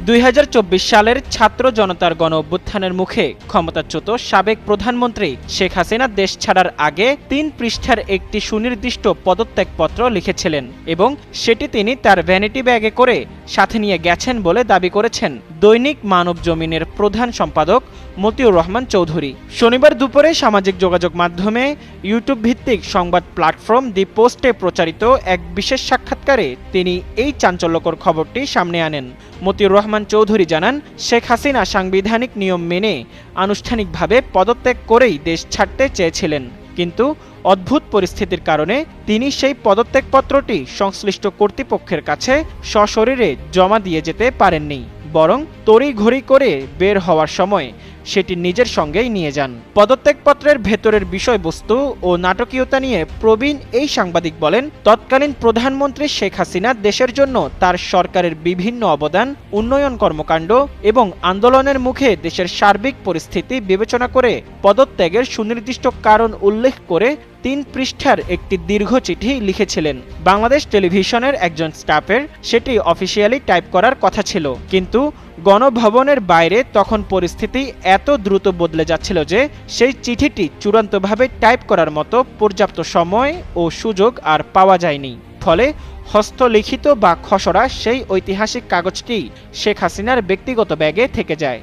2024 সালের ছাত্র জনতার গণ অভ্যুত্থানের মুখে ক্ষমতাচ্যুত সাবেক প্রধানমন্ত্রী শেখ হাসিনা দেশ ছাড়ার আগে 3 পৃষ্ঠার একটি সুনির্দিষ্ট পদত্যাগপত্র লিখেছিলেন এবং সেটি তিনি তার ভ্যানিটি ব্যাগে করে সাথে নিয়ে গেছেন বলে দাবি করেছেন দৈনিক মানবজমিনের প্রধান সম্পাদক মতিউর রহমান চৌধুরী। শনিবার দুপুরে সামাজিক যোগাযোগ মাধ্যমে ইউটিউব ভিত্তিক সংবাদ প্ল্যাটফর্ম দি পোস্টে প্রচারিত এক বিশেষ সাক্ষাৎকারে তিনি এই চাঞ্চল্যকর খবরটি সামনে আনেন। মতিউর রহমান চৌধুরী জানান, শেখ হাসিনা সাংবিধানিক নিয়ম মেনে আনুষ্ঠানিকভাবে পদত্যাগ করেই দেশ ছাড়তে চেয়েছিলেন, কিন্তু অদ্ভুত পরিস্থিতির কারণে তিনি সেই পদত্যাগপত্রটি সংশ্লিষ্ট কর্তৃপক্ষের কাছে সশরীরে জমা দিয়ে যেতে পারেননি, বরং তড়িঘড়ি করে বের হওয়ার সময় সেটি নিজের সঙ্গেই নিয়ে যান। পদত্যাগপত্রের ভেতরের বিষয়বস্তু ও নাটকীয়তা নিয়ে প্রবীণ এই সাংবাদিক বলেন, তৎকালীন প্রধানমন্ত্রী শেখ হাসিনা দেশের জন্য তার সরকারের বিভিন্ন অবদান, উন্নয়ন কর্মকাণ্ড এবং আন্দোলনের মুখে দেশের সার্বিক পরিস্থিতি বিবেচনা করে পদত্যাগের সুনির্দিষ্ট কারণ উল্লেখ করে 3 পৃষ্ঠার একটি দীর্ঘ চিঠি লিখেছিলেন। বাংলাদেশ টেলিভিশনের একজন স্টাফের সেটি অফিসিয়ালি টাইপ করার কথা ছিল, কিন্তু গণভবনের বাইরে তখন পরিস্থিতি এত দ্রুত বদলে যাচ্ছিল যে সেই চিঠিটি চূড়ান্তভাবে টাইপ করার মতো পর্যাপ্ত সময় ও সুযোগ আর পাওয়া যায়নি। ফলে হস্তলিখিত বা খসড়া সেই ঐতিহাসিক কাগজটি শেখ হাসিনার ব্যক্তিগত ব্যাগে থেকে যায়।